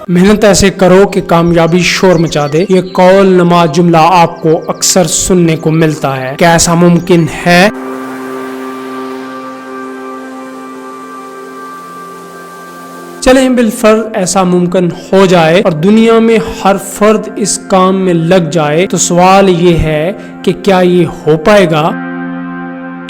محنت ایسے کرو کہ کامیابی شور مچا دے. یہ قول نما جملہ آپ کو اکثر سننے کو ملتا ہے. کیا ایسا ممکن ہے؟ چلیں بالفرض ایسا ممکن ہو جائے اور دنیا میں ہر فرد اس کام میں لگ جائے تو سوال یہ ہے کہ کیا یہ ہو پائے گا؟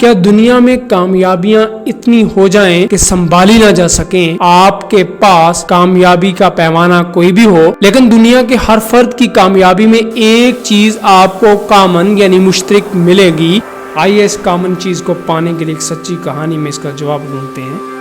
کیا دنیا میں کامیابیاں اتنی ہو جائیں کہ سنبھالی نہ جا سکیں؟ آپ کے پاس کامیابی کا پیمانہ کوئی بھی ہو لیکن دنیا کے ہر فرد کی کامیابی میں ایک چیز آپ کو کامن یعنی مشترک ملے گی. آئیے اس کامن چیز کو پانے کے لیے ایک سچی کہانی میں اس کا جواب ڈھونڈتے ہیں.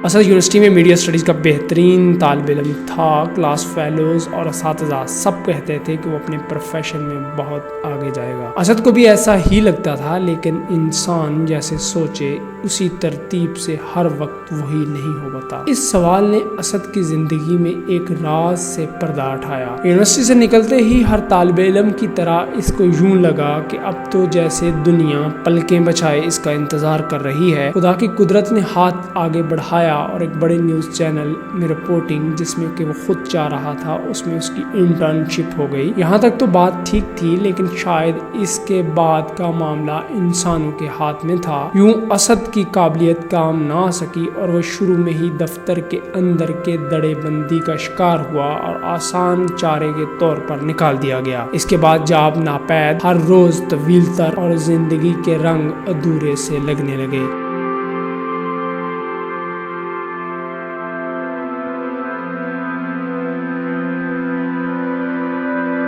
اسد یونیورسٹی میں میڈیا اسٹڈیز کا بہترین طالب علم تھا. کلاس فیلوز اور اساتذہ سب کہتے تھے کہ وہ اپنے پروفیشن میں بہت آگے جائے گا. اسد کو بھی ایسا ہی لگتا تھا لیکن انسان جیسے سوچے اسی ترتیب سے ہر وقت وہی نہیں ہو پاتا. اس سوال نے اسد کی زندگی میں ایک راز سے پردہ اٹھایا. یونیورسٹی سے نکلتے ہی ہر طالب علم کی طرح اس کو یوں لگا کہ اب تو جیسے دنیا پلکیں بچھائے اس کا انتظار کر رہی ہے. خدا کی قدرت نے ہاتھ آگے بڑھایا اور ایک بڑے نیوز چینل میں رپورٹنگ جس میں کہ وہ خود چاہ رہا تھا اس میں اس کی انٹرنشپ ہو گئی. یہاں تک تو بات ٹھیک تھی لیکن شاید اس کے بعد کا معاملہ انسانوں کے ہاتھ میں تھا. یوں اسد کی قابلیت کام نہ آ سکی اور وہ شروع میں ہی دفتر کے اندر کے دڑے بندی کا شکار ہوا اور آسان چارے کے طور پر نکال دیا گیا. اس کے بعد جاب ناپید ہر روز طویل تر اور زندگی کے رنگ ادھورے سے لگنے لگے.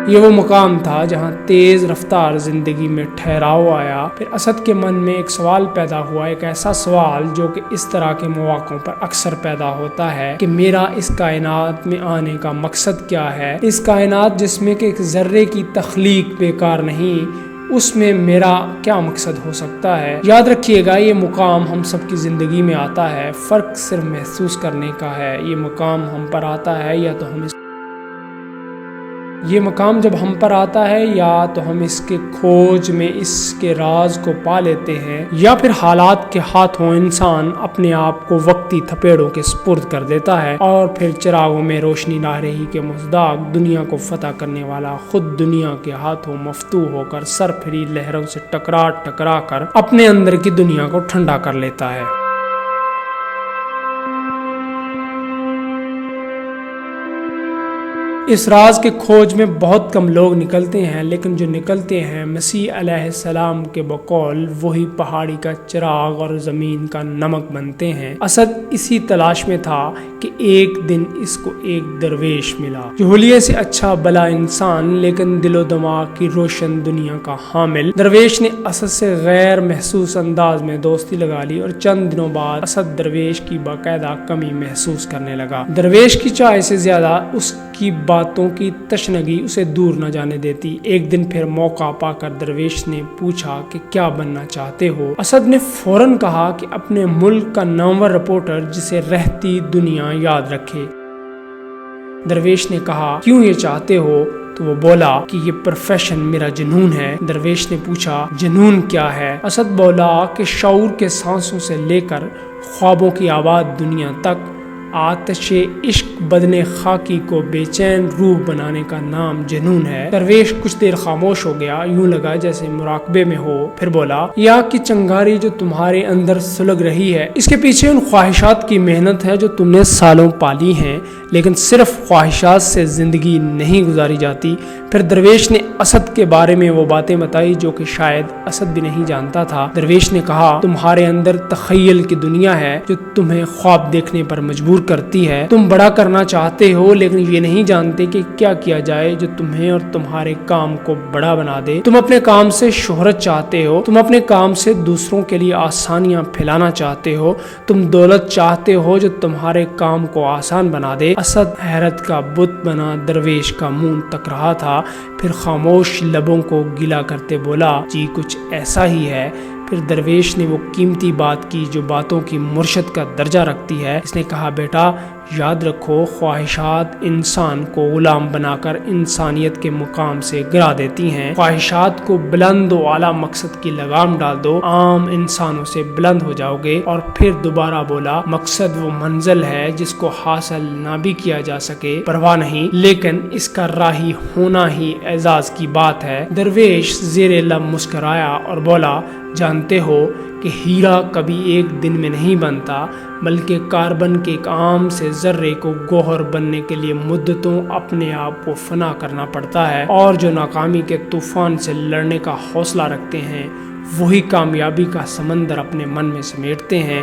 یہ وہ مقام تھا جہاں تیز رفتار زندگی میں ٹھہراؤ آیا. پھر اسد کے من میں ایک سوال پیدا ہوا, ایک ایسا سوال جو کہ اس طرح کے مواقعوں پر اکثر پیدا ہوتا ہے کہ میرا اس کائنات میں آنے کا مقصد کیا ہے. اس کائنات جس میں کہ ایک ذرے کی تخلیق بیکار نہیں, اس میں میرا کیا مقصد ہو سکتا ہے. یاد رکھیے گا یہ مقام ہم سب کی زندگی میں آتا ہے, فرق صرف محسوس کرنے کا ہے. یہ مقام ہم پر آتا ہے یا تو ہم یہ مقام جب ہم پر آتا ہے یا تو ہم اس کے کھوج میں اس کے راز کو پا لیتے ہیں یا پھر حالات کے ہاتھوں انسان اپنے آپ کو وقتی تھپیڑوں کے سپرد کر دیتا ہے اور پھر چراغوں میں روشنی لا رہی کے مصداق دنیا کو فتح کرنے والا خود دنیا کے ہاتھوں مفتوح ہو کر سرفری لہروں سے ٹکرا کر اپنے اندر کی دنیا کو ٹھنڈا کر لیتا ہے. اس راز کے کھوج میں بہت کم لوگ نکلتے ہیں لیکن جو نکلتے ہیں مسیح علیہ السلام کے بقول وہی پہاڑی کا چراغ اور زمین کا نمک بنتے ہیں. اسد اسی تلاش میں تھا کہ ایک دن اس کو ایک درویش ملا جو حلیے سے اچھا بلا انسان لیکن دل و دماغ کی روشن دنیا کا حامل. درویش نے اسد سے غیر محسوس انداز میں دوستی لگا لی اور چند دنوں بعد اسد درویش کی باقاعدہ کمی محسوس کرنے لگا. درویش کی چاہے سے زیادہ اس کی باتوں کی تشنگی اسے دور نہ جانے دیتی. ایک دن پھر موقع پا کر درویش نے پوچھا کہ کیا بننا چاہتے ہو. اسد نے فوراً کہا کہ اپنے ملک کا نامور رپورٹر جسے رہتی دنیا یاد رکھے. درویش نے کہا کیوں یہ چاہتے ہو؟ تو وہ بولا کہ یہ پروفیشن میرا جنون ہے. درویش نے پوچھا جنون کیا ہے؟ اسد بولا کہ شعور کے سانسوں سے لے کر خوابوں کی آباد دنیا تک آتش عشق بدن خاکی کو بے چین روح بنانے کا نام جنون ہے. درویش کچھ دیر خاموش ہو گیا, یوں لگا جیسے مراقبے میں ہو. پھر بولا یہ آگ کی چنگاری جو تمہارے اندر سلگ رہی ہے اس کے پیچھے ان خواہشات کی محنت ہے جو تم نے سالوں پالی ہیں لیکن صرف خواہشات سے زندگی نہیں گزاری جاتی. پھر درویش نے اسد کے بارے میں وہ باتیں بتائی جو کہ شاید اسد بھی نہیں جانتا تھا. درویش نے کہا تمہارے اندر تخیل کی دنیا ہے جو تمہیں خواب دیکھنے پر مجبور کرتی ہے. تم بڑا کرنا چاہتے ہو لیکن یہ نہیں جانتے کہ کیا کیا جائے جو تمہیں اور تمہارے کام کو بڑا بنا دے. تم اپنے کام سے شہرت چاہتے ہو, تم اپنے کام سے دوسروں کے لیے آسانیاں پھیلانا چاہتے ہو, تم دولت چاہتے ہو جو تمہارے کام کو آسان بنا دے. اسد حیرت کا بت بنا درویش کا منہ تک رہا تھا. پھر خاموش لبوں کو گلا کرتے بولا جی کچھ ایسا ہی ہے. پھر درویش نے وہ قیمتی بات کی جو باتوں کی مرشد کا درجہ رکھتی ہے. اس نے کہا بیٹا یاد رکھو، خواہشات انسان کو غلام بنا کر انسانیت کے مقام سے گرا دیتی ہیں۔ خواہشات کو بلند و اعلیٰ مقصد کی لگام ڈال دو، عام انسانوں سے بلند ہو جاؤ گے۔ اور پھر دوبارہ بولا، مقصد وہ منزل ہے جس کو حاصل نہ بھی کیا جا سکے، پرواہ نہیں، لیکن اس کا راہی ہونا ہی اعزاز کی بات ہے۔ درویش زیر لب مسکرایا اور بولا، جانتے ہو کہ ہیرا کبھی ایک دن میں نہیں بنتا، بلکہ کاربن کے ایک عام سے ذرے کو گوہر بننے کے لیے مدتوں اپنے آپ کو فنا کرنا پڑتا ہے۔ اور جو ناکامی کے طوفان سے لڑنے کا حوصلہ رکھتے ہیں وہی کامیابی کا سمندر اپنے من میں سمیٹتے ہیں۔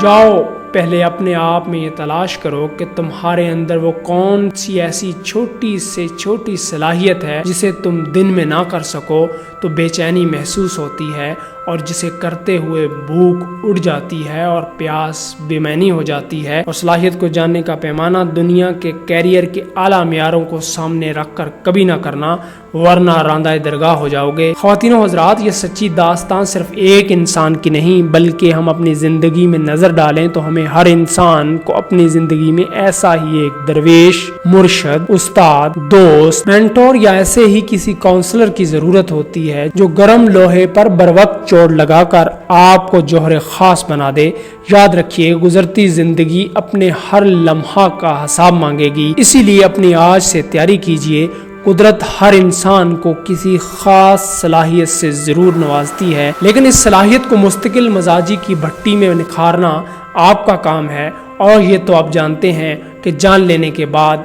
جاؤ، پہلے اپنے آپ میں یہ تلاش کرو کہ تمہارے اندر وہ کون سی ایسی چھوٹی سے چھوٹی صلاحیت ہے جسے تم دن میں نہ کر سکو تو بے چینی محسوس ہوتی ہے، اور جسے کرتے ہوئے بھوک اڑ جاتی ہے اور پیاس بے معنی ہو جاتی ہے۔ اور صلاحیت کو جاننے کا پیمانہ دنیا کے کیریئر کے اعلیٰ معیاروں کو سامنے رکھ کر کبھی نہ کرنا، ورنہ راندہ درگاہ ہو جاؤ گے۔ خواتین و حضرات، یہ سچی داستان صرف ایک انسان کی نہیں، بلکہ ہم اپنی زندگی میں نظر ڈالیں تو ہمیں ہر انسان کو اپنی زندگی میں ایسا ہی ایک درویش، مرشد، استاد، دوست، مینٹور یا ایسے ہی کسی کاؤنسلر کی ضرورت ہوتی ہے جو گرم لوہے پر بروقت چوٹ لگا کر آپ کو جوہر خاص بنا دے۔ یاد رکھیے، گزرتی زندگی اپنے ہر لمحہ کا حساب مانگے گی، اسی لیے اپنی آج سے تیاری کیجیے۔ قدرت ہر انسان کو کسی خاص صلاحیت سے ضرور نوازتی ہے، لیکن اس صلاحیت کو مستقل مزاجی کی بھٹی میں نکھارنا آپ کا کام ہے، اور یہ تو آپ جانتے ہیں کہ جان لینے کے بعد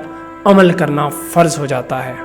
عمل کرنا فرض ہو جاتا ہے۔